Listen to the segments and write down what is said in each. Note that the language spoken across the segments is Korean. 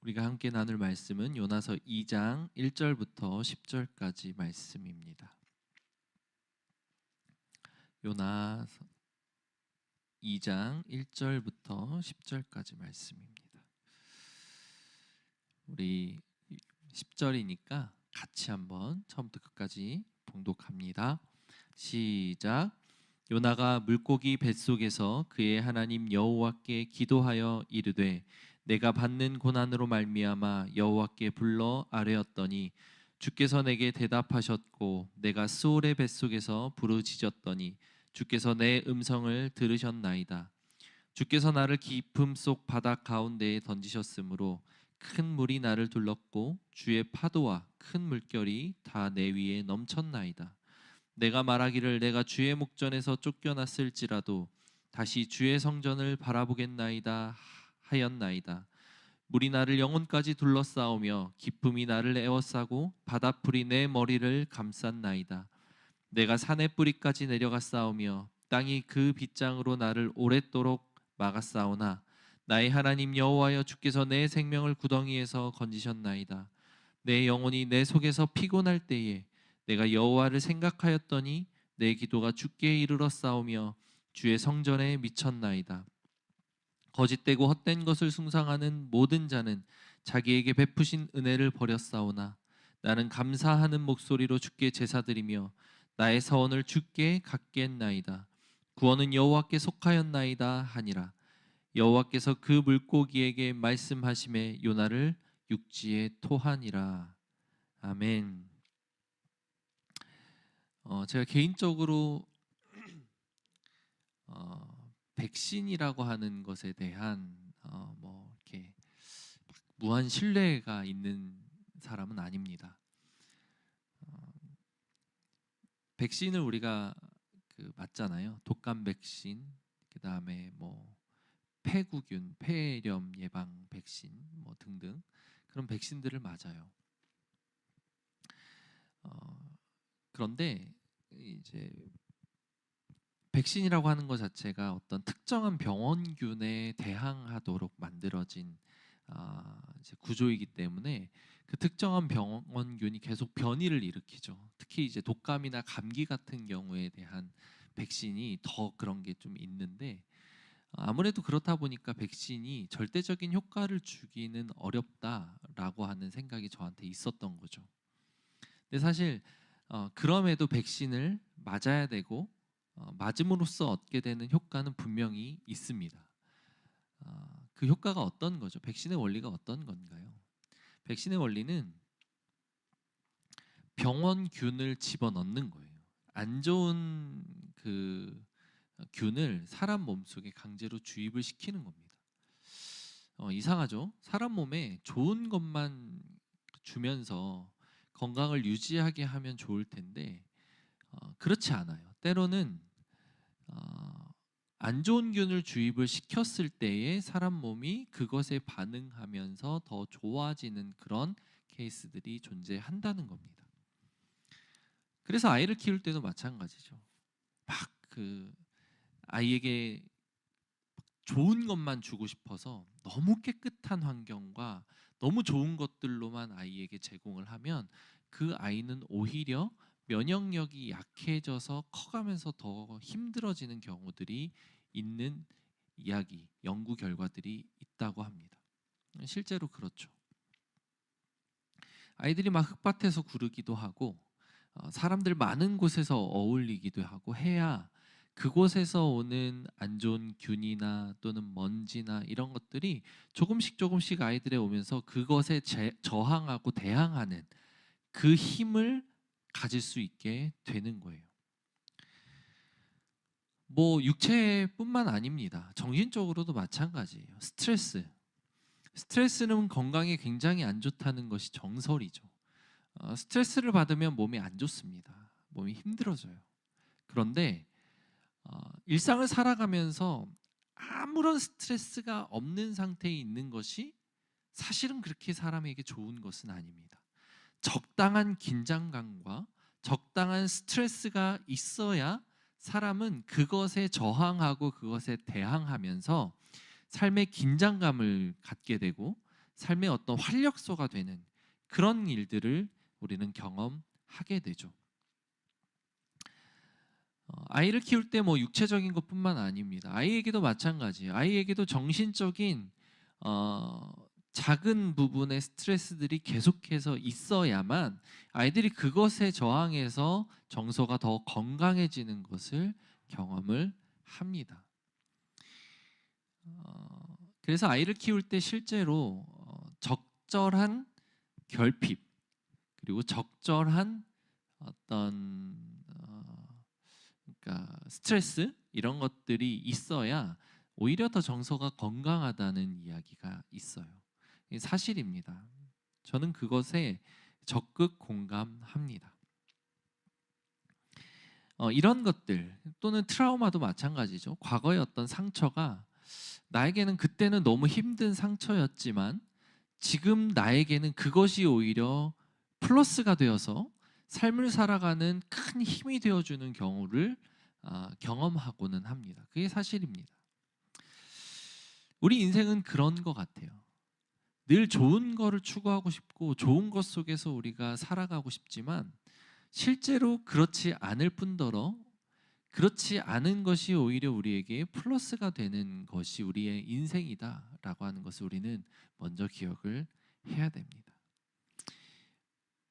우리가 함께 나눌 말씀은 요나서 2장 1절부터 10절까지 말씀입니다. 요나서 2장 1절부터 10절까지 말씀입니다. 우리 10절이니까 같이 한번 처음부터 끝까지 봉독합니다. 시작. 요나가 물고기 뱃속에서 그의 하나님 여호와께 기도하여 이르되 내가 받는 고난으로 말미암아 여호와께 불러 아뢰었더니 주께서 내게 대답하셨고 내가 스올의 뱃속에서 부르짖었더니 주께서 내 음성을 들으셨나이다. 주께서 나를 깊음 속 바다 가운데에 던지셨으므로 큰 물이 나를 둘렀고 주의 파도와 큰 물결이 다 내 위에 넘쳤나이다. 내가 말하기를 내가 주의 목전에서 쫓겨났을지라도 다시 주의 성전을 바라보겠나이다 하였나이다. 물이 나를 영혼까지 둘러싸오며 기품이 나를 에워싸고 바닷불이 내 머리를 감쌌나이다. 내가 산의 뿌리까지 내려갔사오며 땅이 그 빗장으로 나를 오랫도록 막았사오나 나의 하나님 여호와여 주께서 내 생명을 구덩이에서 건지셨나이다. 내 영혼이 내 속에서 피곤할 때에 내가 여호와를 생각하였더니 내 기도가 주께 이르렀사오며 주의 성전에 미쳤나이다. 거짓되고 헛된 것을 숭상하는 모든 자는 자기에게 베푸신 은혜를 버렸사오나 나는 감사하는 목소리로 주께 제사드리며 나의 서원을 주께 갖겠나이다. 구원은 여호와께 속하였나이다 하니라. 여호와께서 그 물고기에게 말씀하심에 요나를 육지에 토하니라. 아멘. 제가 개인적으로 백신이라고 하는 것에 대한 이렇게 무한 신뢰가 있는 사람은 아닙니다. 백신을 우리가 맞잖아요. 독감 백신, 그 다음에 폐구균, 폐렴 예방 백신 등등 그런 백신들을 맞아요. 그런데 이제 백신이라고 하는 것 자체가 어떤 특정한 병원균에 대항하도록 만들어진 이제 구조이기 때문에 그 특정한 병원균이 계속 변이를 일으키죠. 특히 이제 독감이나 감기 같은 경우에 대한 백신이 더 그런 게 좀 있는데 아무래도 그렇다 보니까 백신이 절대적인 효과를 주기는 어렵다라고 하는 생각이 저한테 있었던 거죠. 근데 사실 그럼에도 백신을 맞아야 되고 맞음으로써 얻게 되는 효과는 분명히 있습니다. 그 효과가 어떤 거죠? 백신의 원리가 어떤 건가요? 백신의 원리는 병원균을 집어넣는 거예요. 안 좋은 그 균을 사람 몸속에 강제로 주입을 시키는 겁니다. 이상하죠? 사람 몸에 좋은 것만 주면서 건강을 유지하게 하면 좋을 텐데 그렇지 않아요. 때로는 안 좋은 균을 주입을 시켰을 때에 사람 몸이 그것에 반응하면서 더 좋아지는 그런 케이스들이 존재한다는 겁니다. 그래서 아이를 키울 때도 마찬가지죠. 막 아이에게 좋은 것만 주고 싶어서 너무 깨끗한 환경과 너무 좋은 것들로만 아이에게 제공을 하면 그 아이는 오히려 면역력이 약해져서 커가면서 더 힘들어지는 경우들이 있는 이야기, 연구 결과들이 있다고 합니다. 실제로 그렇죠. 아이들이 막 흙밭에서 구르기도 하고 사람들 많은 곳에서 어울리기도 하고 해야 그곳에서 오는 안 좋은 균이나 또는 먼지나 이런 것들이 조금씩 아이들에 오면서 그것에 저항하고 대항하는 그 힘을 가질 수 있게 되는 거예요. 육체뿐만 아닙니다. 정신적으로도 마찬가지예요. 스트레스는 건강에 굉장히 안 좋다는 것이 정설이죠. 스트레스를 받으면 몸이 안 좋습니다. 몸이 힘들어져요. 그런데 일상을 살아가면서 아무런 스트레스가 없는 상태에 있는 것이 사실은 그렇게 사람에게 좋은 것은 아닙니다. 적당한 긴장감과 적당한 스트레스가 있어야 사람은 그것에 저항하고 그것에 대항하면서 삶의 긴장감을 갖게 되고 삶의 어떤 활력소가 되는 그런 일들을 우리는 경험하게 되죠. 아이를 키울 때 뭐 육체적인 것뿐만 아닙니다. 아이에게도 마찬가지예요. 아이에게도 정신적인 작은 부분의 스트레스들이 계속해서 있어야만 아이들이 그것에 저항해서 정서가 더 건강해지는 것을 경험을 합니다. 그래서 아이를 키울 때 실제로 적절한 결핍 그리고 적절한 어떤 그러니까 스트레스 이런 것들이 있어야 오히려 더 정서가 건강하다는 이야기가 있어요. 이게 사실입니다. 저는 그것에 적극 공감합니다. 이런 것들 또는 트라우마도 마찬가지죠. 과거의 어떤 상처가 나에게는 그때는 너무 힘든 상처였지만 지금 나에게는 그것이 오히려 플러스가 되어서 삶을 살아가는 큰 힘이 되어주는 경우를 경험하고는 합니다. 그게 사실입니다. 우리 인생은 그런 것 같아요. 늘 좋은 거를 추구하고 싶고 좋은 것 속에서 우리가 살아가고 싶지만 실제로 그렇지 않을 뿐더러 그렇지 않은 것이 오히려 우리에게 플러스가 되는 것이 우리의 인생이다라고 하는 것을 우리는 먼저 기억을 해야 됩니다.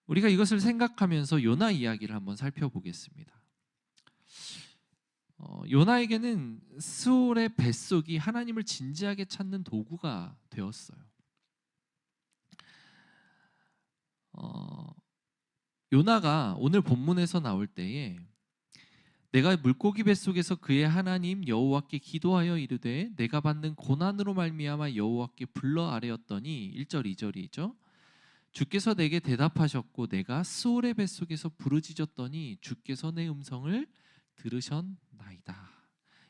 우리가 이것을 생각하면서 요나 이야기를 한번 살펴보겠습니다. 요나에게는 스올의 뱃속이 하나님을 진지하게 찾는 도구가 되었어요. 요나가 오늘 본문에서 나올 때에 내가 물고기 뱃속에서 그의 하나님 여호와께 기도하여 이르되 내가 받는 고난으로 말미암아 여호와께 불러 아뢰었더니 1절 2절이죠. 주께서 내게 대답하셨고 내가 스올의 뱃속에서 부르짖었더니 주께서 내 음성을 들으셨나이다.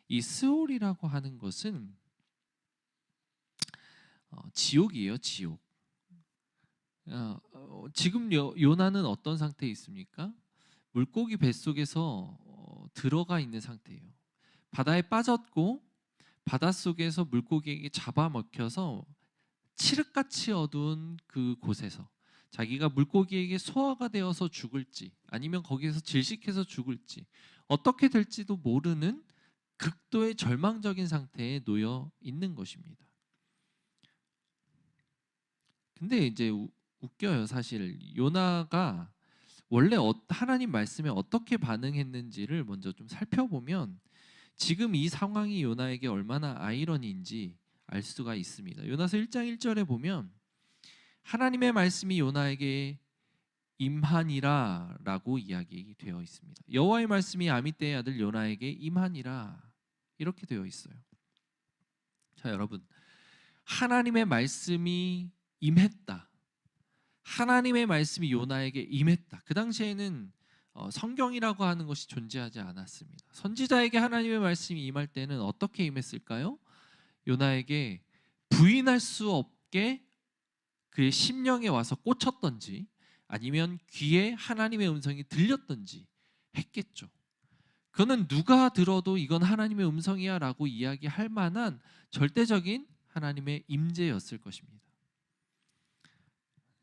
이 스올이라고 하는 것은 지옥이에요. 지옥. 지금 요나는 어떤 상태에 있습니까? 물고기 뱃속에서 들어가 있는 상태예요. 바다에 빠졌고 바닷속에서 물고기에게 잡아먹혀서 칠흑같이 어두운 그 곳에서 자기가 물고기에게 소화가 되어서 죽을지 아니면 거기에서 질식해서 죽을지 어떻게 될지도 모르는 극도의 절망적인 상태에 놓여 있는 것입니다. 근데 이제 웃겨요. 사실 요나가 원래 하나님 말씀에 어떻게 반응했는지를 먼저 좀 살펴보면 지금 이 상황이 요나에게 얼마나 아이러니인지 알 수가 있습니다. 요나서 1장 1절에 보면 하나님의 말씀이 요나에게 임하니라 라고 이야기되어 있습니다. 여호와의 말씀이 아미떼의 아들 요나에게 임하니라 이렇게 되어 있어요. 자, 여러분, 하나님의 말씀이 임했다. 하나님의 말씀이 요나에게 임했다. 그 당시에는 성경이라고 하는 것이 존재하지 않았습니다. 선지자에게 하나님의 말씀이 임할 때는 어떻게 임했을까요? 요나에게 부인할 수 없게 그의 심령에 와서 꽂혔던지 아니면 귀에 하나님의 음성이 들렸던지 했겠죠. 그거는 누가 들어도 이건 하나님의 음성이야 라고 이야기할 만한 절대적인 하나님의 임재였을 것입니다.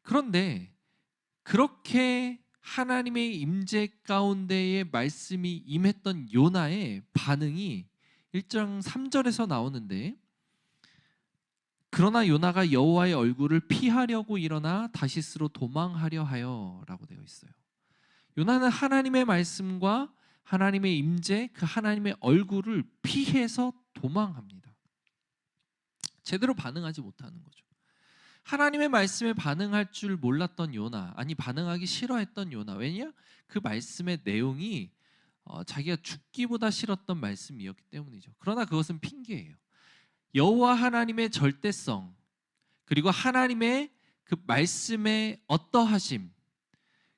그런데 그렇게 하나님의 임재 가운데에 말씀이 임했던 요나의 반응이 1장 3절에서 나오는데 그러나 요나가 여호와의 얼굴을 피하려고 일어나 다시스로 도망하려 하여 라고 되어 있어요. 요나는 하나님의 말씀과 하나님의 임재, 그 하나님의 얼굴을 피해서 도망합니다. 제대로 반응하지 못하는 거죠. 하나님의 말씀에 반응할 줄 몰랐던 요나, 아니 반응하기 싫어했던 요나. 왜냐? 그 말씀의 내용이 자기가 죽기보다 싫었던 말씀이었기 때문이죠. 그러나 그것은 핑계예요. 여호와 하나님의 절대성 그리고 하나님의 그 말씀의 어떠하심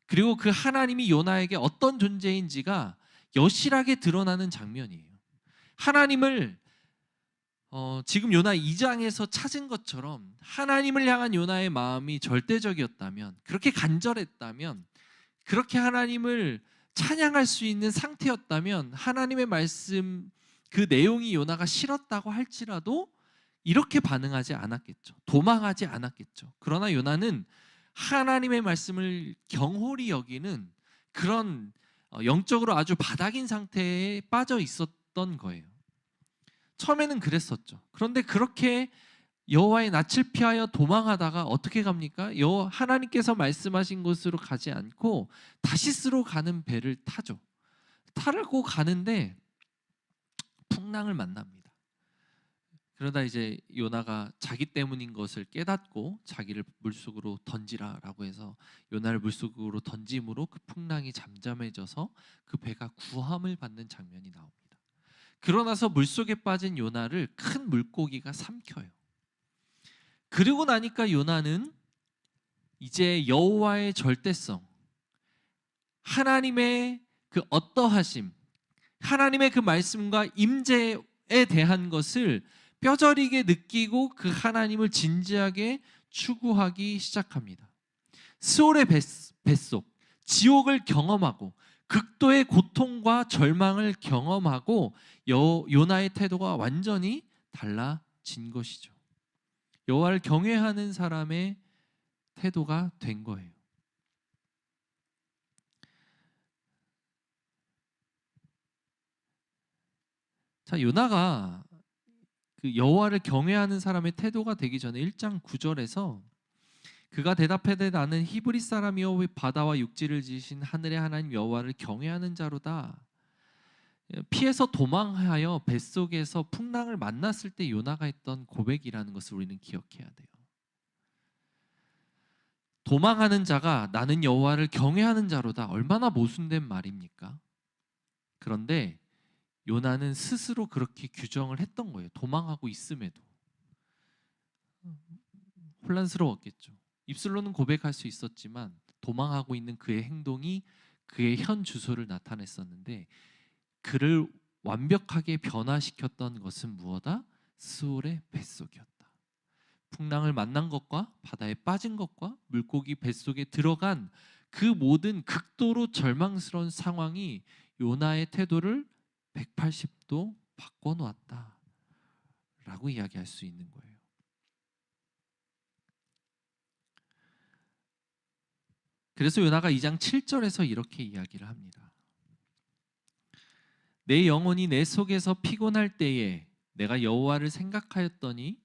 그리고 그 하나님이 요나에게 어떤 존재인지가 여실하게 드러나는 장면이에요. 하나님을 지금 요나 2장에서 찾은 것처럼 하나님을 향한 요나의 마음이 절대적이었다면 그렇게 간절했다면 그렇게 하나님을 찬양할 수 있는 상태였다면 하나님의 말씀 그 내용이 요나가 싫었다고 할지라도 이렇게 반응하지 않았겠죠. 도망하지 않았겠죠. 그러나 요나는 하나님의 말씀을 경홀히 여기는 그런 영적으로 아주 바닥인 상태에 빠져 있었던 거예요. 처음에는 그랬었죠. 그런데 그렇게 여호와의 낯을 피하여 도망하다가 어떻게 갑니까? 하나님께서 말씀하신 곳으로 가지 않고 다시스로 가는 배를 타죠. 타고 가는데 풍랑을 만납니다. 그러다 이제 요나가 자기 때문인 것을 깨닫고 자기를 물속으로 던지라라고 해서 요나를 물속으로 던짐으로 그 풍랑이 잠잠해져서 그 배가 구함을 받는 장면이 나옵니다. 그러나서 물속에 빠진 요나를 큰 물고기가 삼켜요. 그리고 나니까 요나는 이제 여호와의 절대성, 하나님의 그 어떠하심, 하나님의 그 말씀과 임재에 대한 것을 뼈저리게 느끼고 그 하나님을 진지하게 추구하기 시작합니다. 스올의 뱃속, 지옥을 경험하고 극도의 고통과 절망을 경험하고 요나의 태도가 완전히 달라진 것이죠. 여호와를 경외하는 사람의 태도가 된 거예요. 자, 요나가 그 여호와를 경외하는 사람의 태도가 되기 전에 1장 9절에서 그가 대답하되 나는 히브리 사람이요 바다와 육지를 지으신 하늘의 하나님 여호와를 경외하는 자로다. 피해서 도망하여 뱃속에서 풍랑을 만났을 때 요나가 했던 고백이라는 것을 우리는 기억해야 돼요. 도망하는 자가 나는 여호와를 경외하는 자로다. 얼마나 모순된 말입니까? 그런데 요나는 스스로 그렇게 규정을 했던 거예요. 도망하고 있음에도. 혼란스러웠겠죠. 입술로는 고백할 수 있었지만 도망하고 있는 그의 행동이 그의 현 주소를 나타냈었는데 그를 완벽하게 변화시켰던 것은 무엇이다? 스올의 뱃속이었다. 풍랑을 만난 것과 바다에 빠진 것과 물고기 뱃속에 들어간 그 모든 극도로 절망스러운 상황이 요나의 태도를 180도 바꿔놓았다 라고 이야기할 수 있는 거예요. 그래서 요나가 2장 7절에서 이렇게 이야기를 합니다. 내 영혼이 내 속에서 피곤할 때에 내가 여호와를 생각하였더니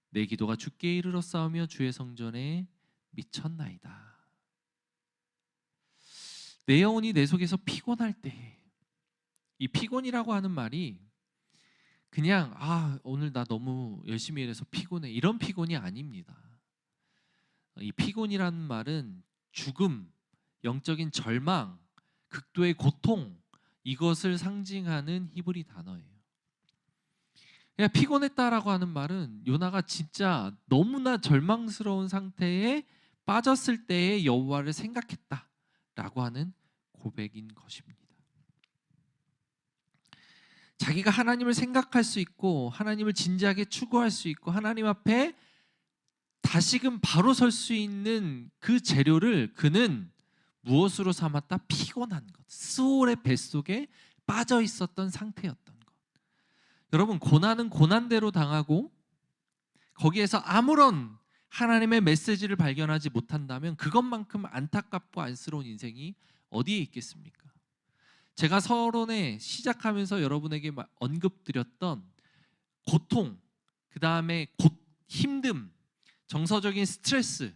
내 기도가 주께 이르러 싸우며 주의 성전에 미쳤나이다. 내 영혼이 내 속에서 피곤할 때에, 이 피곤이라고 하는 말이 그냥 오늘 나 너무 열심히 일해서 피곤해 이런 피곤이 아닙니다. 이 피곤이라는 말은 죽음, 영적인 절망, 극도의 고통 이것을 상징하는 히브리 단어예요. 그냥 피곤했다라고 하는 말은 요나가 진짜 너무나 절망스러운 상태에 빠졌을 때의 여호와를 생각했다라고 하는 고백인 것입니다. 자기가 하나님을 생각할 수 있고 하나님을 진지하게 추구할 수 있고 하나님 앞에 다시금 바로 설 수 있는 그 재료를 그는 무엇으로 삼았다? 피곤한 것, 스올의 뱃속에 빠져 있었던 상태였던 것. 여러분, 고난은 고난대로 당하고 거기에서 아무런 하나님의 메시지를 발견하지 못한다면 그것만큼 안타깝고 안쓰러운 인생이 어디에 있겠습니까? 제가 서론에 시작하면서 여러분에게 언급드렸던 고통, 그 다음에 힘듦, 정서적인 스트레스,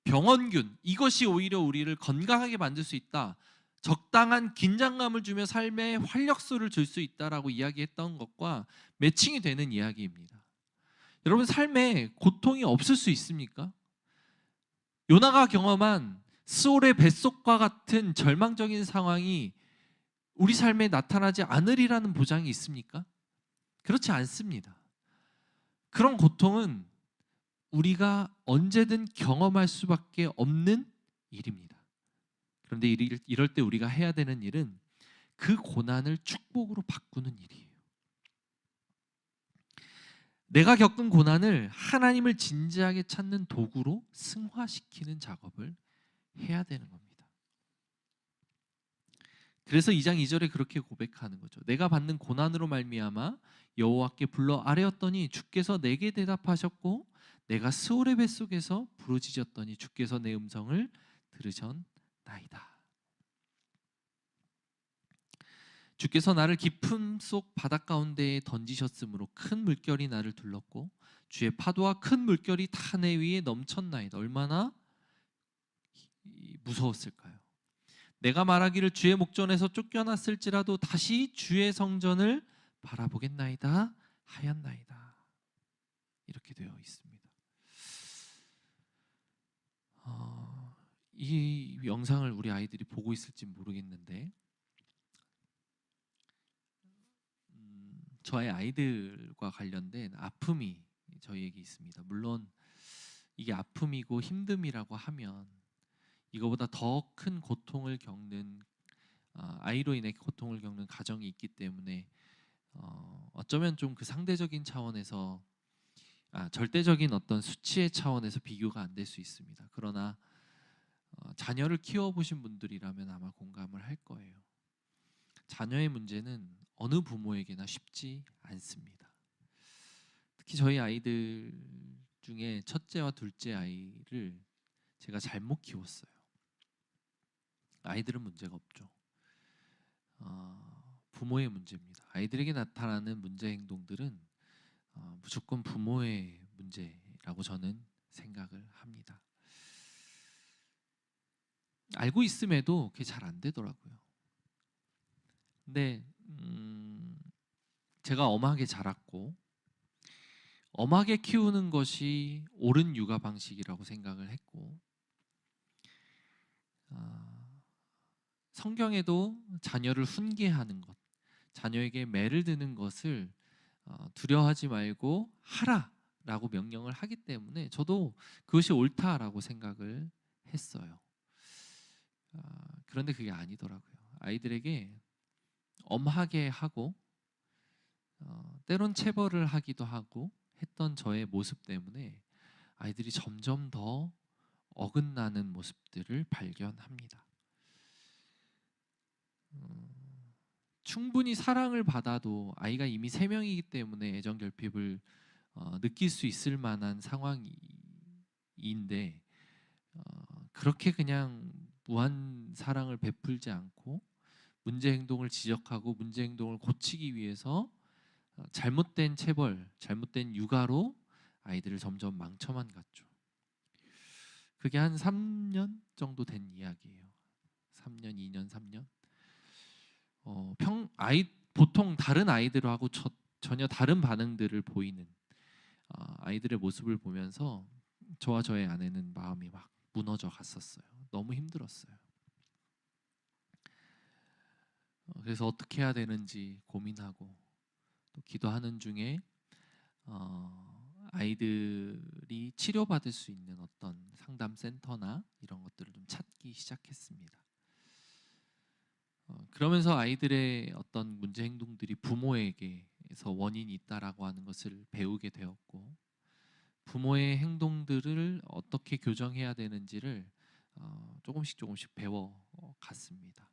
병원균, 이것이 오히려 우리를 건강하게 만들 수 있다. 적당한 긴장감을 주며 삶에 활력소를 줄 수 있다라고 이야기했던 것과 매칭이 되는 이야기입니다. 여러분, 삶에 고통이 없을 수 있습니까? 요나가 경험한 스올의 뱃속과 같은 절망적인 상황이 우리 삶에 나타나지 않으리라는 보장이 있습니까? 그렇지 않습니다. 그런 고통은 우리가 언제든 경험할 수밖에 없는 일입니다. 그런데 이럴 때 우리가 해야 되는 일은 그 고난을 축복으로 바꾸는 일이에요. 내가 겪은 고난을 하나님을 진지하게 찾는 도구로 승화시키는 작업을 해야 되는 겁니다. 그래서 2장 2절에 그렇게 고백하는 거죠. 내가 받는 고난으로 말미암아 여호와께 불러 아뢰었더니 주께서 내게 대답하셨고 내가 스올의 뱃속에서 부르짖었더니 주께서 내 음성을 들으셨나이다. 주께서 나를 깊음 속 바닷 가운데에 던지셨으므로 큰 물결이 나를 둘렀고 주의 파도와 큰 물결이 다 내 위에 넘쳤나이다. 얼마나 무서웠을까요? 내가 말하기를 주의 목전에서 쫓겨났을지라도 다시 주의 성전을 바라보겠나이다 하였나이다. 이렇게 되어 있습니다. 이 영상을 우리 아이들이 보고 있을지 모르겠는데 저의 아이들과 관련된 아픔이 저희에게 있습니다. 물론 이게 아픔이고 힘듦이라고 하면 이거보다 더 큰 고통을 겪는 아이로 인해 고통을 겪는 가정이 있기 때문에 어쩌면 좀 그 상대적인 차원에서 절대적인 어떤 수치의 차원에서 비교가 안 될 수 있습니다. 그러나 자녀를 키워보신 분들이라면 아마 공감을 할 거예요. 자녀의 문제는 어느 부모에게나 쉽지 않습니다. 특히 저희 아이들 중에 첫째와 둘째 아이를 제가 잘못 키웠어요. 아이들은 문제가 없죠. 부모의 문제입니다. 아이들에게 나타나는 문제 행동들은 무조건 부모의 문제라고 저는 생각을 합니다. 알고 있음에도 그게 잘 안 되더라고요. 근데 제가 엄하게 자랐고 엄하게 키우는 것이 옳은 육아 방식이라고 생각을 했고 성경에도 자녀를 훈계하는 것, 자녀에게 매를 드는 것을 두려워하지 말고 하라라고 명령을 하기 때문에 저도 그것이 옳다라고 생각을 했어요. 그런데 그게 아니더라고요. 아이들에게 엄하게 하고 때론 체벌을 하기도 하고 했던 저의 모습 때문에 아이들이 점점 더 어긋나는 모습들을 발견합니다. 충분히 사랑을 받아도 아이가 이미 3명이기 때문에 애정 결핍을 느낄 수 있을 만한 상황인데 그렇게 그냥 무한 사랑을 베풀지 않고 문제 행동을 지적하고 문제 행동을 고치기 위해서 잘못된 체벌, 잘못된 육아로 아이들을 점점 망쳐만 갔죠. 그게 한 3년 정도 된 이야기예요. 3년, 2년, 3년. 보통 다른 아이들하고 전혀 다른 반응들을 보이는 아이들의 모습을 보면서 저와 저의 아내는 마음이 막 무너져 갔었어요. 너무 힘들었어요. 그래서 어떻게 해야 되는지 고민하고 또 기도하는 중에 아이들이 치료받을 수 있는 어떤 상담 센터나 이런 것들을 좀 찾기 시작했습니다. 그러면서 아이들의 어떤 문제 행동들이 부모에게서 원인이 있다라고 하는 것을 배우게 되었고 부모의 행동들을 어떻게 교정해야 되는지를 조금씩 배워갔습니다.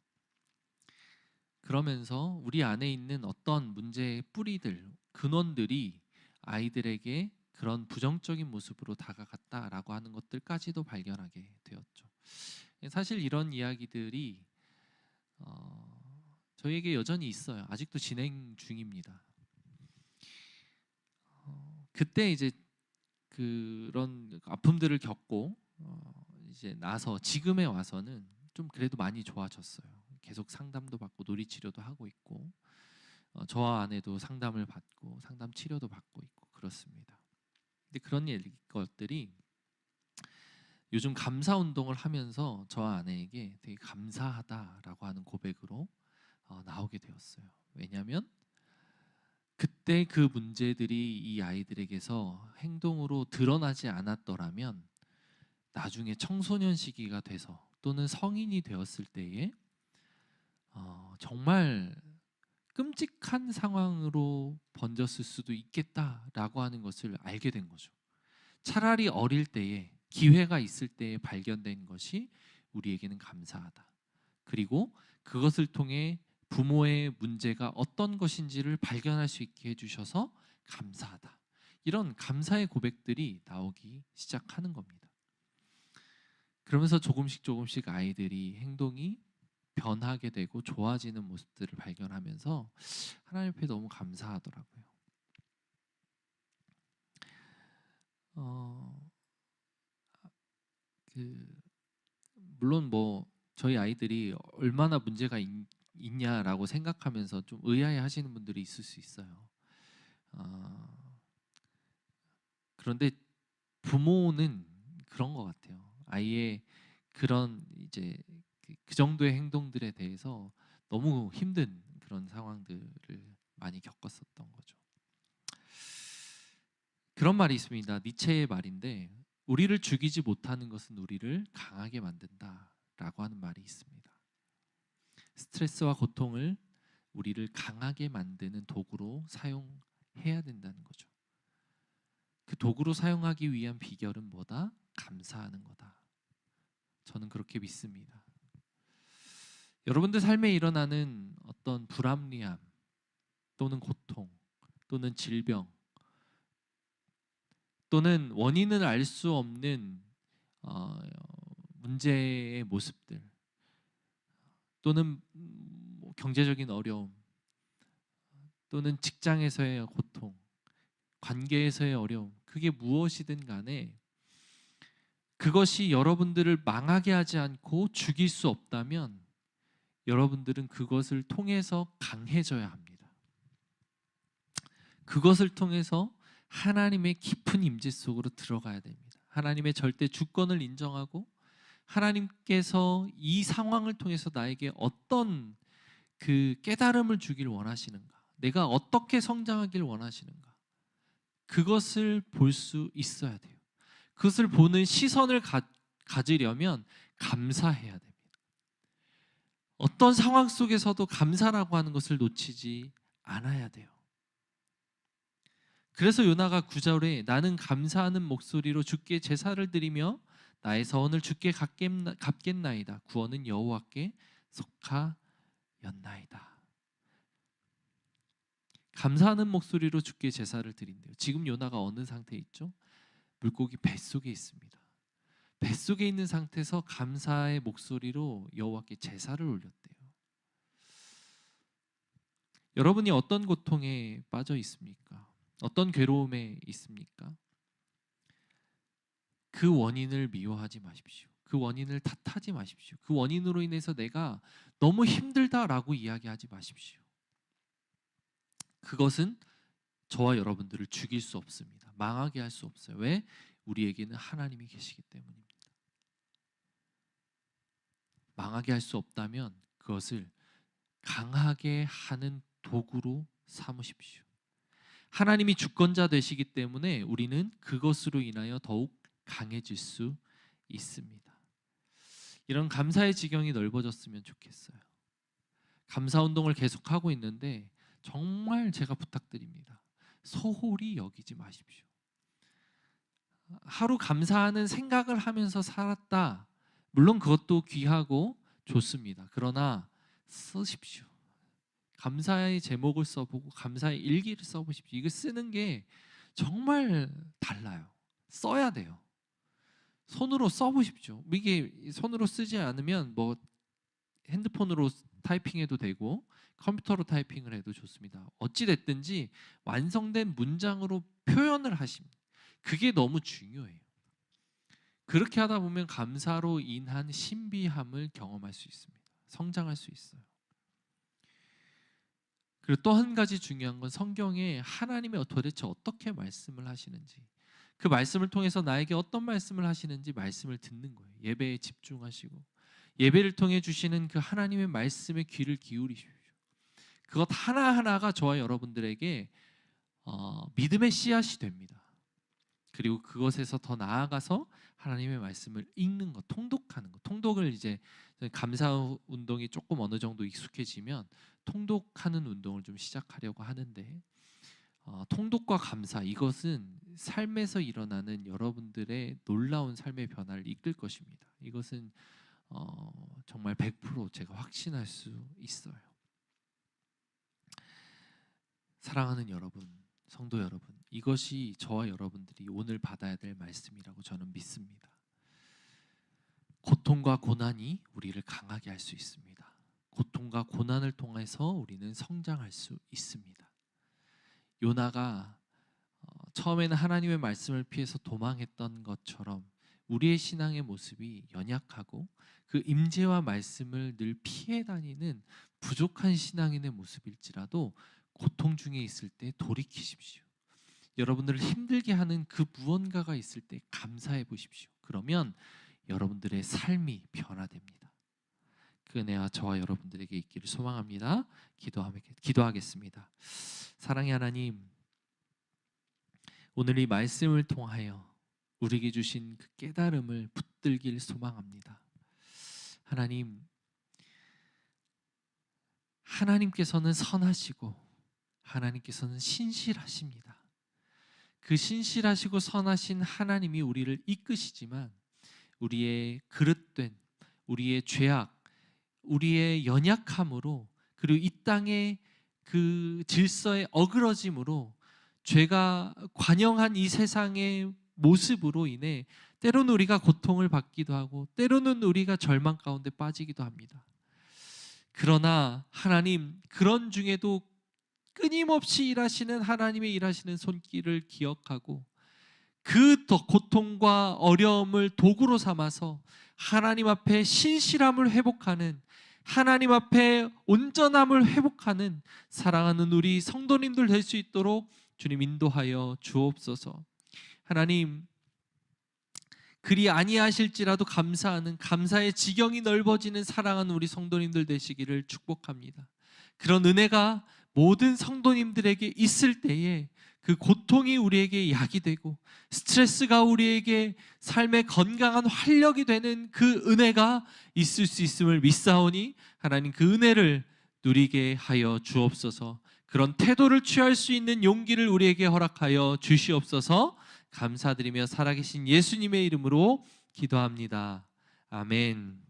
그러면서 우리 안에 있는 어떤 문제의 뿌리들, 근원들이 아이들에게 그런 부정적인 모습으로 다가갔다라고 하는 것들까지도 발견하게 되었죠. 사실 이런 이야기들이 저희에게 여전히 있어요. 아직도 진행 중입니다. 그때 이제 그런 아픔들을 겪고 이제 나서 지금에 와서는 좀 그래도 많이 좋아졌어요. 계속 상담도 받고 놀이치료도 하고 있고 저와 아내도 상담을 받고 상담 치료도 받고 있고 그렇습니다. 근데 그런 것들이 요즘 감사 운동을 하면서 저와 아내에게 되게 감사하다라고 하는 고백으로 나오게 되었어요. 왜냐하면 그때 그 문제들이 이 아이들에게서 행동으로 드러나지 않았더라면 나중에 청소년 시기가 돼서 또는 성인이 되었을 때에 정말 끔찍한 상황으로 번졌을 수도 있겠다라고 하는 것을 알게 된 거죠. 차라리 어릴 때에 기회가 있을 때에 발견된 것이 우리에게는 감사하다. 그리고 그것을 통해 부모의 문제가 어떤 것인지를 발견할 수 있게 해주셔서 감사하다. 이런 감사의 고백들이 나오기 시작하는 겁니다. 그러면서 조금씩 아이들이 행동이 변하게 되고 좋아지는 모습들을 발견하면서 하나님 앞에 너무 감사하더라고요. 물론 뭐 저희 아이들이 얼마나 문제가 있냐라고 생각하면서 좀 의아해하시는 분들이 있을 수 있어요. 그런데 부모는 그런 것 같아요. 아이의 그런 이제 그 정도의 행동들에 대해서 너무 힘든 그런 상황들을 많이 겪었었던 거죠. 그런 말이 있습니다. 니체의 말인데, 우리를 죽이지 못하는 것은 우리를 강하게 만든다라고 하는 말이 있습니다. 스트레스와 고통을 우리를 강하게 만드는 도구로 사용해야 된다는 거죠. 그 도구로 사용하기 위한 비결은 뭐다? 감사하는 거다. 저는 그렇게 믿습니다. 여러분들 삶에 일어나는 어떤 불합리함 또는 고통 또는 질병 또는 원인을 알 수 없는 문제의 모습들 또는 경제적인 어려움 또는 직장에서의 고통, 관계에서의 어려움, 그게 무엇이든 간에 그것이 여러분들을 망하게 하지 않고 죽일 수 없다면 여러분들은 그것을 통해서 강해져야 합니다. 그것을 통해서 하나님의 깊은 임재 속으로 들어가야 됩니다. 하나님의 절대 주권을 인정하고 하나님께서 이 상황을 통해서 나에게 어떤 그 깨달음을 주길 원하시는가, 내가 어떻게 성장하길 원하시는가, 그것을 볼 수 있어야 돼요. 그것을 보는 시선을 가지려면 감사해야 됩니다. 어떤 상황 속에서도 감사라고 하는 것을 놓치지 않아야 돼요. 그래서 요나가 9절에 나는 감사하는 목소리로 주께 제사를 드리며 나의 서원을 주께 갚겠나이다. 구원은 여호와께 속하였나이다. 감사하는 목소리로 주께 제사를 드린대요. 지금 요나가 어느 상태에 있죠? 물고기 뱃속에 있습니다. 뱃속에 있는 상태에서 감사의 목소리로 여호와께 제사를 올렸대요. 여러분이 어떤 고통에 빠져 있습니까? 어떤 괴로움에 있습니까? 그 원인을 미워하지 마십시오. 그 원인을 탓하지 마십시오. 그 원인으로 인해서 내가 너무 힘들다라고 이야기하지 마십시오. 그것은 저와 여러분들을 죽일 수 없습니다. 망하게 할 수 없어요. 왜? 우리에게는 하나님이 계시기 때문입니다. 망하게 할 수 없다면 그것을 강하게 하는 도구로 삼으십시오. 하나님이 주권자 되시기 때문에 우리는 그것으로 인하여 더욱 강해질 수 있습니다. 이런 감사의 지경이 넓어졌으면 좋겠어요. 감사 운동을 계속하고 있는데 정말 제가 부탁드립니다. 소홀히 여기지 마십시오. 하루 감사하는 생각을 하면서 살았다. 물론 그것도 귀하고 좋습니다. 그러나 쓰십시오. 감사의 제목을 써보고 감사의 일기를 써보십시오. 이거 쓰는 게 정말 달라요. 써야 돼요. 손으로 써보십시오. 이게 손으로 쓰지 않으면 뭐 핸드폰으로 타이핑해도 되고 컴퓨터로 타이핑을 해도 좋습니다. 어찌 됐든지 완성된 문장으로 표현을 하십니다. 그게 너무 중요해요. 그렇게 하다 보면 감사로 인한 신비함을 경험할 수 있습니다. 성장할 수 있어요. 그리고 또 한 가지 중요한 건 성경에 하나님이 도대체 어떻게 말씀을 하시는지, 그 말씀을 통해서 나에게 어떤 말씀을 하시는지 말씀을 듣는 거예요. 예배에 집중하시고 예배를 통해 주시는 그 하나님의 말씀에 귀를 기울이십시오. 그것 하나하나가 저와 여러분들에게 믿음의 씨앗이 됩니다. 그리고 그것에서 더 나아가서 하나님의 말씀을 읽는 것, 통독하는 것. 통독을 이제 감사 운동이 조금 어느 정도 익숙해지면 통독하는 운동을 좀 시작하려고 하는데, 통독과 감사, 이것은 삶에서 일어나는 여러분들의 놀라운 삶의 변화를 이끌 것입니다. 이것은 정말 100% 제가 확신할 수 있어요. 사랑하는 여러분, 성도 여러분, 이것이 저와 여러분들이 오늘 받아야 될 말씀이라고 저는 믿습니다. 고통과 고난이 우리를 강하게 할 수 있습니다. 고통과 고난을 통해서 우리는 성장할 수 있습니다. 요나가 처음에는 하나님의 말씀을 피해서 도망했던 것처럼 우리의 신앙의 모습이 연약하고 그 임재와 말씀을 늘 피해 다니는 부족한 신앙인의 모습일지라도 고통 중에 있을 때 돌이키십시오. 여러분들을 힘들게 하는 그 무언가가 있을 때 감사해 보십시오. 그러면 여러분들의 삶이 변화됩니다. 그 은혜와 저와 여러분들에게 있기를 소망합니다. 기도하겠습니다. 사랑의 하나님, 오늘 이 말씀을 통하여 우리에게 주신 그 깨달음을 붙들길 소망합니다. 하나님, 하나님께서는 선하시고 하나님께서는 신실하십니다. 그 신실하시고 선하신 하나님이 우리를 이끄시지만 우리의 그릇된, 우리의 죄악, 우리의 연약함으로, 그리고 이 땅의 그 질서의 어그러짐으로, 죄가 관영한 이 세상의 모습으로 인해 때로는 우리가 고통을 받기도 하고 때로는 우리가 절망 가운데 빠지기도 합니다. 그러나 하나님, 그런 중에도 끊임없이 일하시는 하나님의 일하시는 손길을 기억하고 그 고통과 어려움을 도구로 삼아서 하나님 앞에 신실함을 회복하는, 하나님 앞에 온전함을 회복하는 사랑하는 우리 성도님들 될 수 있도록 주님 인도하여 주옵소서. 하나님, 그리 아니하실지라도 감사하는, 감사의 지경이 넓어지는 사랑하는 우리 성도님들 되시기를 축복합니다. 그런 은혜가 모든 성도님들에게 있을 때에 그 고통이 우리에게 약이 되고 스트레스가 우리에게 삶의 건강한 활력이 되는 그 은혜가 있을 수 있음을 믿사오니 하나님, 그 은혜를 누리게 하여 주옵소서. 그런 태도를 취할 수 있는 용기를 우리에게 허락하여 주시옵소서. 감사드리며 살아계신 예수님의 이름으로 기도합니다. 아멘.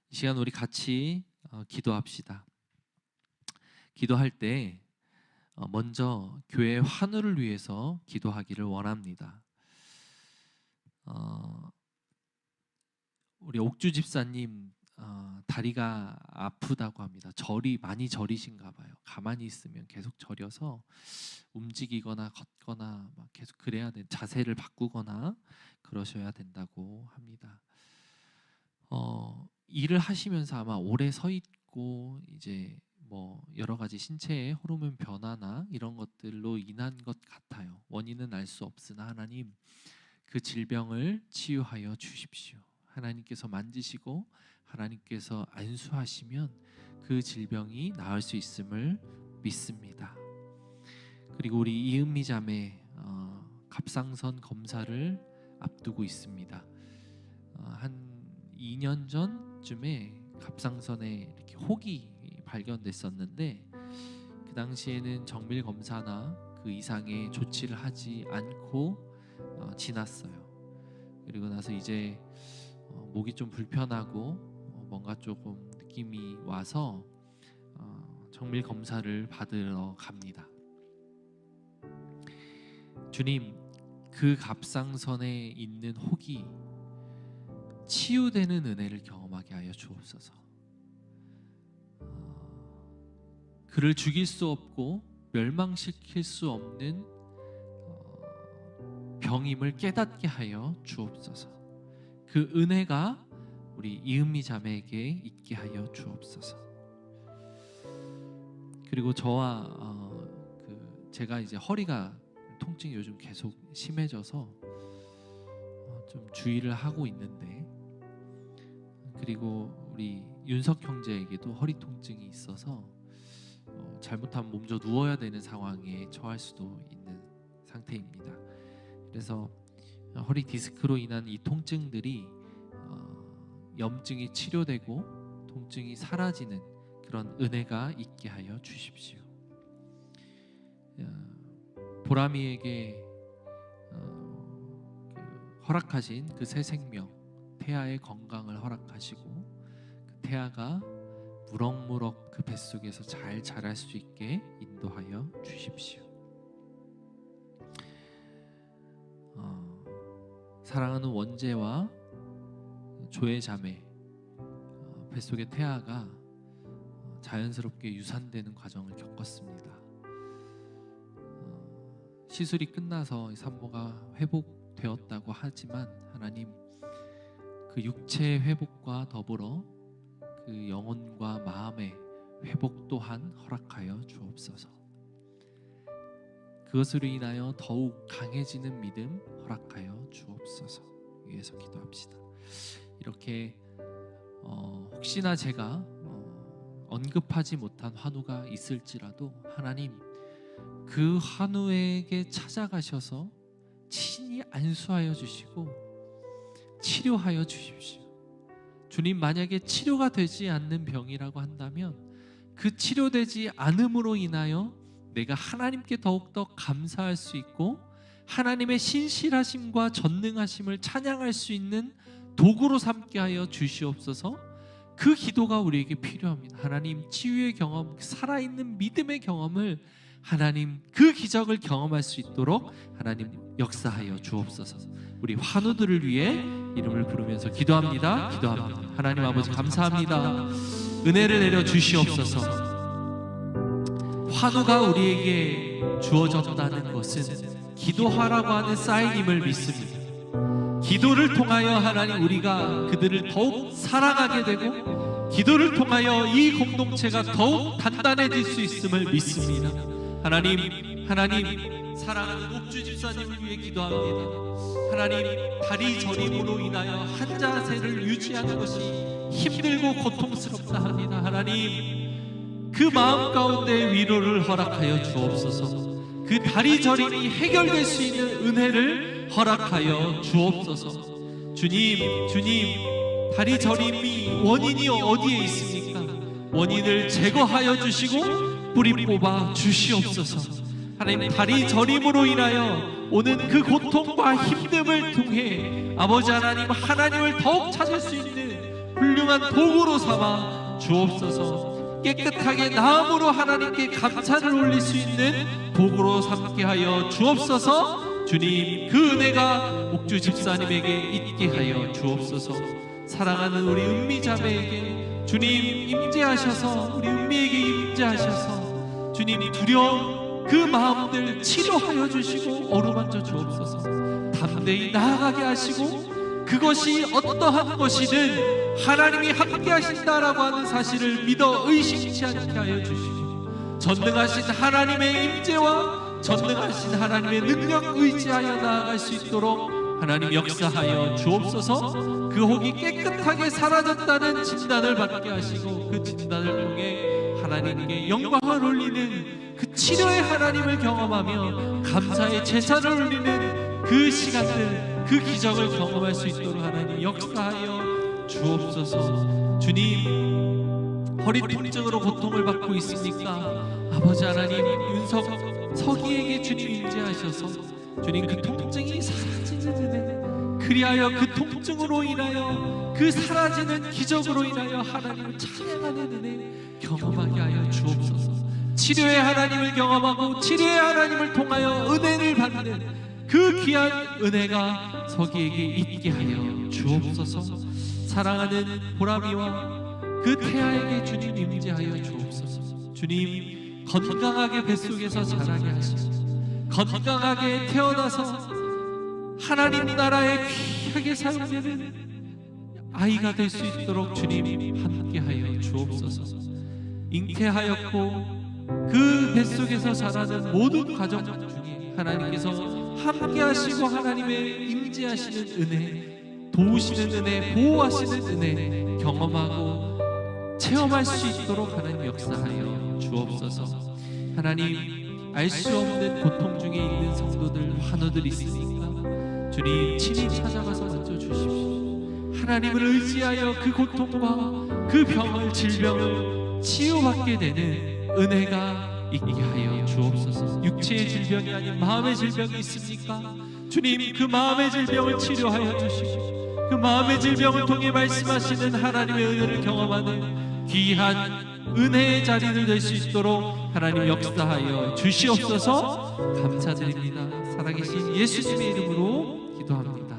이 시간 우리 같이 기도합시다. 기도할 때 먼저 교회 환우를 위해서 기도하기를 원합니다. 우리 옥주 집사님 다리가 아프다고 합니다. 절이 많이 저리신가 봐요. 가만히 있으면 계속 저려서 움직이거나 걷거나 막 계속 그래야 돼. 자세를 바꾸거나 그러셔야 된다고 합니다. 일을 하시면서 아마 오래 서 있고 이제 뭐 여러 가지 신체의 호르몬 변화나 이런 것들로 인한 것 같아요. 원인은 알 수 없으나 하나님, 그 질병을 치유하여 주십시오. 하나님께서 만지시고 하나님께서 안수하시면 그 질병이 나을 수 있음을 믿습니다. 그리고 우리 이은미 자매 갑상선 검사를 앞두고 있습니다. 한 2년 전쯤에 갑상선에 이렇게 혹이 발견됐었는데 그 당시에는 정밀 검사나 그 이상의 조치를 하지 않고 지났어요. 그리고 나서 이제 목이 좀 불편하고 뭔가 조금 느낌이 와서 정밀 검사를 받으러 갑니다. 주님, 그 갑상선에 있는 혹이 치유되는 은혜를 경험하게 하여 주옵소서. 그를 죽일 수 없고 멸망시킬 수 없는 병임을 깨닫게 하여 주옵소서. 그 은혜가 우리 이은미 자매에게 있게 하여 주옵소서. 그리고 저와 제가 이제 허리가 통증이 요즘 계속 심해져서 좀 주의를 하고 있는데, 그리고 우리 윤석 형제에게도 허리 통증이 있어서 잘못하면 몸져 누워야 되는 상황에 처할 수도 있는 상태입니다. 그래서 허리 디스크로 인한 이 통증들이 염증이 치료되고 통증이 사라지는 그런 은혜가 있게 하여 주십시오. 보람이에게 허락하신 그 새 생명, 태아의 건강을 허락하시고 태아가 무럭무럭 그 뱃속에서 잘 자랄 수 있게 인도하여 주십시오. 사랑하는 원재와 조의 자매, 뱃속의 태아가 자연스럽게 유산되는 과정을 겪었습니다. 시술이 끝나서 산모가 회복되었다고 하지만 하나님, 그 육체의 회복과 더불어 그 영혼과 마음의 회복 또한 허락하여 주옵소서. 그것으로 인하여 더욱 강해지는 믿음 허락하여 주옵소서. 위에서 기도합시다. 이렇게 혹시나 제가 언급하지 못한 환우가 있을지라도 하나님, 그 환우에게 찾아가셔서 친히 안수하여 주시고 치료하여 주십시오. 주님, 만약에 치료가 되지 않는 병이라고 한다면 그 치료되지 않음으로 인하여 내가 하나님께 더욱더 감사할 수 있고 하나님의 신실하심과 전능하심을 찬양할 수 있는 도구로 삼게 하여 주시옵소서. 그 기도가 우리에게 필요합니다. 하나님, 치유의 경험, 살아있는 믿음의 경험을 하나님, 그 기적을 경험할 수 있도록 하나님 역사하여 주옵소서. 우리 환우들을 위해 이름을 부르면서 기도합니다. 하나님 아버지, 감사합니다. 은혜를 내려 주시옵소서. 환우가 우리에게 주어졌다는 것은 기도하라고 하는 사인임을 믿습니다. 기도를 통하여 하나님, 우리가 그들을 더욱 사랑하게 되고 기도를 통하여 이 공동체가 더욱 단단해질 수 있음을 믿습니다. 하나님, 사랑하는 옥주 집사님을 위해 기도합니다. 하나님, 다리 저림으로 인하여 한 자세를 유지하는 것이 힘들고 고통스럽다 합니다. 하나님, 그 마음 가운데 위로를 허락하여 주옵소서. 그 다리 저림이 해결될 수 있는 은혜를 허락하여 주옵소서. 주님, 다리 저림이 원인이 어디에 있습니까? 원인을 제거하여 주시고 뿌리 뽑아 주시옵소서. 하나님, 다리 저림으로 인하여 오는 그 고통과 힘듦을 통해 아버지 하나님, 하나님을 더욱 찾을 수 있는 훌륭한 도구로 삼아 주옵소서. 깨끗하게 나음으로 하나님께 감사를 올릴 수 있는 도구로 삼게 하여 주옵소서. 주님, 그 은혜가 옥주 집사님에게 있게 하여 주옵소서. 사랑하는 우리 은미자매에게 주님 임재하셔서, 우리 은미에게 임재하셔서 주님, 두려움 그 마음들 치료하여 주시고 어루만져 주옵소서. 담대히 나아가게 하시고 그것이 어떠한 것이든 하나님이 함께 하신다라고 하는 사실을 믿어 의심치 않게 하여 주시고 전능하신 하나님의 임재와 전능하신 하나님의 능력 의지하여 나아갈 수 있도록 하나님 역사하여 주옵소서. 그 혹이 깨끗하게 사라졌다는 진단을 받게 하시고 그 진단을 통해 하나님께 영광을 올리는 그 치료의 하나님을 경험하며 감사의 제사를 올리는 그 시간들, 그 기적을 경험할 수 있도록 하나님 역사하여 주옵소서. 주님, 허리 통증으로 고통을 받고 있습니까? 아버지 하나님, 서기에게 주님 임재하셔서 주님, 그 통증이 사라지는 은혜, 그리하여 그 통증으로 인하여 그 사라지는 기적으로 인하여 하나님을 찬양하는 은혜 경험하게 하여 주옵소서. 치료의 하나님을 경험하고 치료의 하나님을 통하여 은혜를 받는 그 귀한 은혜가 서기에게 있게 하여 주옵소서. 사랑하는 보람이와 그 태아에게 주님 임재하여 주옵소서. 주님, 건강하게 뱃속에서 자라게 하시고 건강하게 태어나서 하나님 나라에 귀하게 사용되는 아이가 될 수 있도록 주님 함께하여 주옵소서. 잉태하였고 그 뱃속에서 자라는 모든 과정 중에 하나님께서 함께하시고 하나님의 임재하시는 은혜, 도우시는 은혜, 보호하시는 은혜 경험하고 체험할 수 있도록 하나님 역사하여 주옵소서. 하나님, 알 수 없는 고통 중에 있는 성도들, 환우들 있으니까 주님 친히 찾아가서 만져주십시오. 하나님을 의지하여 그 고통과 그 병을, 질병을 치유받게 되는 은혜가 있게 하여 주옵소서. 육체의 질병이 아닌 마음의 질병이 있습니까? 주님, 그 마음의 질병을 치료하여 주시고 그 마음의 질병을 통해 말씀하시는 하나님의 은혜를 경험하는 귀한 은혜의 자리를 될 수 있도록 하나님 역사하여 주시옵소서. 감사드립니다. 살아계신 예수님의 이름으로 기도합니다.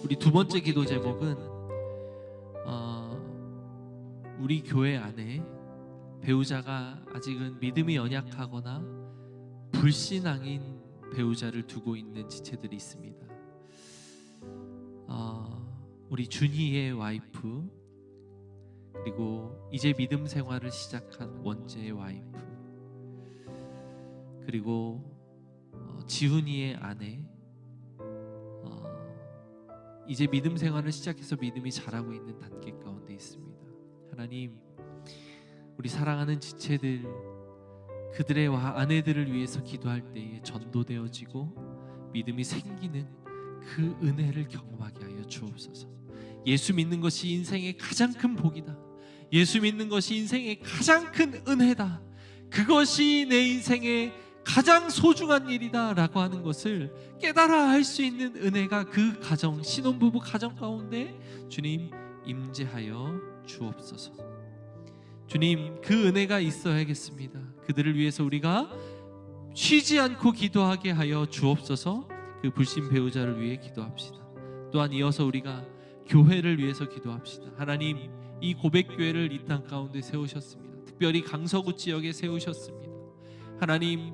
우리 두 번째 기도 제목은 우리 교회 안에 배우자가 아직은 믿음이 연약하거나 불신앙인 배우자를 두고 있는 지체들이 있습니다. 우리 준희의 와이프, 그리고 이제 믿음 생활을 시작한 원재의 와이프, 그리고 지훈이의 아내, 이제 믿음 생활을 시작해서 믿음이 자라고 있는 단계 가운데 있습니다. 하나님, 우리 사랑하는 지체들, 그들의 아내들을 위해서 기도할 때에 전도되어지고 믿음이 생기는 그 은혜를 경험하게 하여 주옵소서. 예수 믿는 것이 인생의 가장 큰 복이다. 예수 믿는 것이 인생의 가장 큰 은혜다. 그것이 내 인생의 가장 소중한 일이다 라고 하는 것을 깨달아 할 수 있는 은혜가 그 가정, 신혼부부 가정 가운데 주님 임재하여 주옵소서. 주님, 그 은혜가 있어야겠습니다. 그들을 위해서 우리가 쉬지 않고 기도하게 하여 주옵소서. 그 불신 배우자를 위해 기도합시다. 또한 이어서 우리가 교회를 위해서 기도합시다. 하나님, 이 고백교회를 이 땅 가운데 세우셨습니다. 특별히 강서구 지역에 세우셨습니다. 하나님,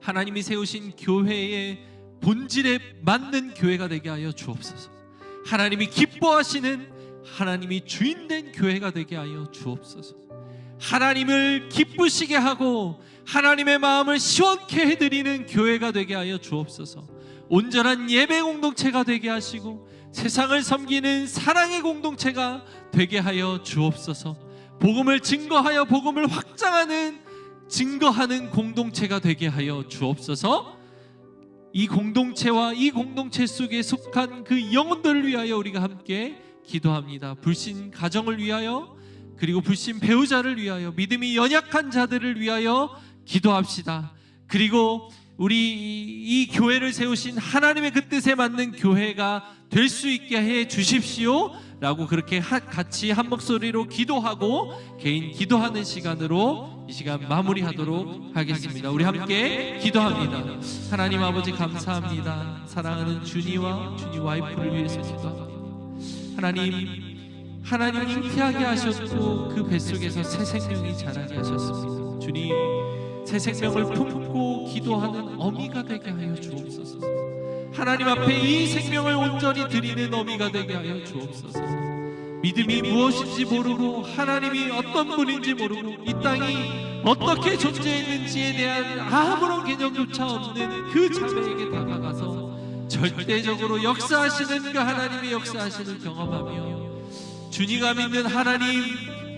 하나님이 세우신 교회의 본질에 맞는 교회가 되게 하여 주옵소서. 하나님이 기뻐하시는, 하나님이 주인된 교회가 되게 하여 주옵소서. 하나님을 기쁘시게 하고 하나님의 마음을 시원케 해드리는 교회가 되게 하여 주옵소서. 온전한 예배 공동체가 되게 하시고 세상을 섬기는 사랑의 공동체가 되게 하여 주옵소서. 복음을 증거하여 복음을 확장하는, 증거하는 공동체가 되게 하여 주옵소서. 이 공동체와 이 공동체 속에 속한 그 영혼들을 위하여 우리가 함께 기도합니다. 불신 가정을 위하여, 그리고 불신 배우자를 위하여, 믿음이 연약한 자들을 위하여 기도합시다. 그리고 우리 이 교회를 세우신 하나님의 그 뜻에 맞는 교회가 될 수 있게 해 주십시오 라고 그렇게 같이 한 목소리로 기도하고 개인 기도하는 시간으로 이 시간 마무리하도록 하겠습니다. 우리 함께 기도합니다. 하나님 아버지, 감사합니다. 사랑하는 준이와 준이 와이프를 위해서 기도합니다. 하나님 잉태하게 하셨고 그 뱃속에서 새 생명이 자라게 하셨습니다. 주님, 새 생명을 품고 기도하는 어미가 되게 하여 주옵소서. 하나님 앞에 이 생명을 온전히 드리는 어미가 되게 하여 주옵소서. 믿음이 무엇인지 모르고 하나님이 어떤 분인지 모르고 이 땅이 어떻게 존재했는지에 대한 아무런 개념조차 없는 그 자매에게 다가가서 절대적으로 역사하시는 그 하나님의 역사하시는 경험하며 준이가 믿는 하나님,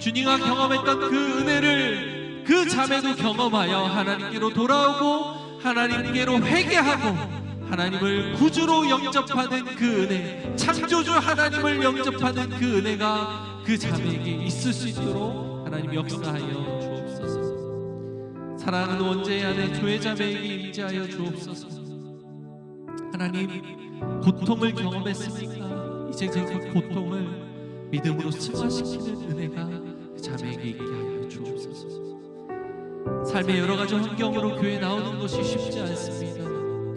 준이가 경험했던 그 은혜를 그 자매도 경험하여 하나님께로 돌아오고 하나님께로 회개하고 하나님을 구주로 영접하는 그 은혜, 창조주 하나님을 영접하는 그 은혜가 그 자매에게 있을 수 있도록 하나님 역사하여 주옵소서. 사랑하는 원재의 아내 조의 자매에게 임재하여 주옵소서. 하나님, 고통을 경험했습니까? 이제 그 고통을 믿음으로 승화시키는 은혜가 그 자매에게 있게 하여 주옵소서. 삶의 여러 가지 환경으로 교회에 나오는 것이 쉽지 않습니다.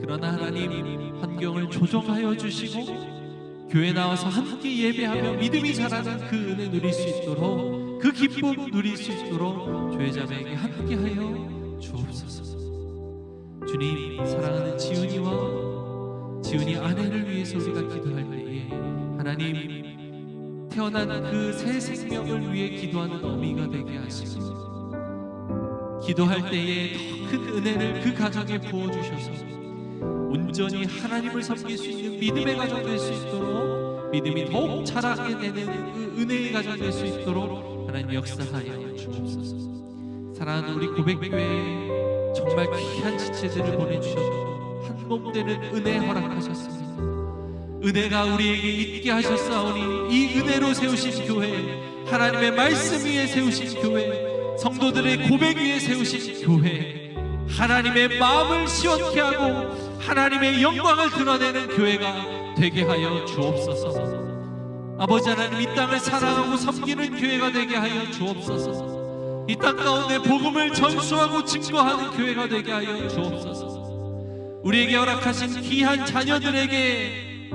그러나 하나님, 환경을 조정하여 주시고 교회에 나와서 함께 예배하며 믿음이 자라는 그 은혜 누릴 수 있도록, 그 기쁨 누릴 수 있도록 조의 자매에게 함께 하여 주옵소서. 주님, 사랑하는 지훈이 아내를 위해서 우리가 기도할 때에 하나님, 태어난 그 새 생명을 위해 기도하는 어미가 되게 하시고 기도할 때에 더 큰 은혜를 그 가정에 부어주셔서 온전히 하나님을 섬길 수 있는 믿음의 가정 될 수 있도록, 믿음이 더욱 자라게 되는 그 은혜의 가정 될 수 있도록 하나님 역사하여 주옵소서. 사랑하는 우리 고백교회에 정말 귀한 지체들을 보내주셔서 한몸 되는 은혜 허락하셨습니다. 은혜가 우리에게 있게 하셨사오니 이 은혜로 세우신 교회, 하나님의 말씀 위에 세우신 교회, 성도들의 고백 위에 세우신 교회, 하나님의 마음을 시원케 하고 하나님의 영광을 드러내는 교회가 되게 하여 주옵소서. 아버지 하나님, 이 땅을 사랑하고 섬기는 교회가 되게 하여 주옵소서. 이 땅 가운데 복음을 전수하고 증거하는 교회가 되게 하여 주옵소서. 우리에게 허락하신 귀한 자녀들에게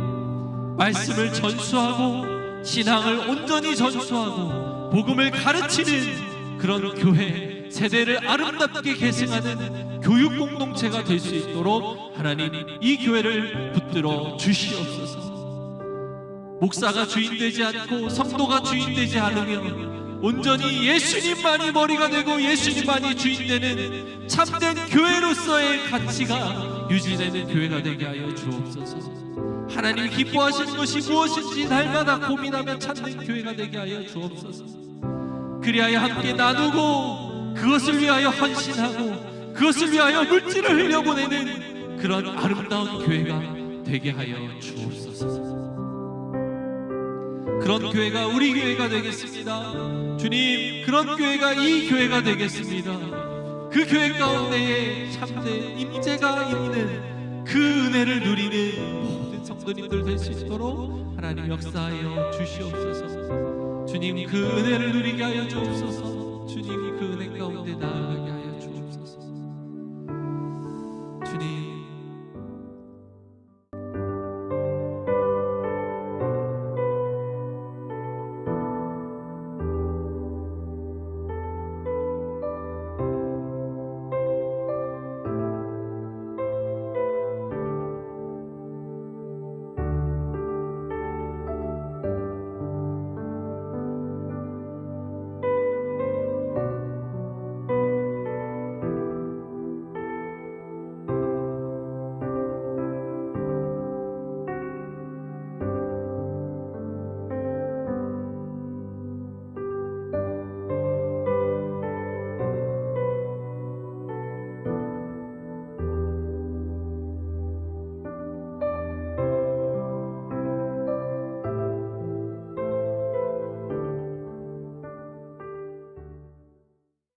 말씀을 전수하고 신앙을 온전히 전수하고 복음을 가르치는 그런 교회, 세대를 아름답게 계승하는 교육 공동체가 될 수 있도록 하나님, 이 교회를 붙들어 주시옵소서. 목사가 주인되지 않고 성도가 주인되지 않으면 온전히 예수님만이 머리가 되고 예수님만이 주인되는 참된 교회로서의 가치가 유지되는 교회가 되게 하여 주옵소서. 하나님 기뻐하시는 것이 무엇인지 날마다 고민하며 찾는 교회가 되게 하여 주옵소서. 그리하여 함께 나누고 그것을 위하여 헌신하고 그것을 위하여 물질을 흘려보내는 그런 아름다운 교회가 되게 하여 주옵소서. 그런 교회가 우리 교회가 되겠습니다. 주님, 그런 교회가 이 교회가 되겠습니다. 그 교회 가운데에 참된 임재가 있는 그 은혜를 누리는 모든 성도님들 될 수 있도록 하나님 역사하여 주시옵소서. 주님, 그 은혜를 누리게 하여 주옵소서. 주님, 그 은혜 가운데 나아가게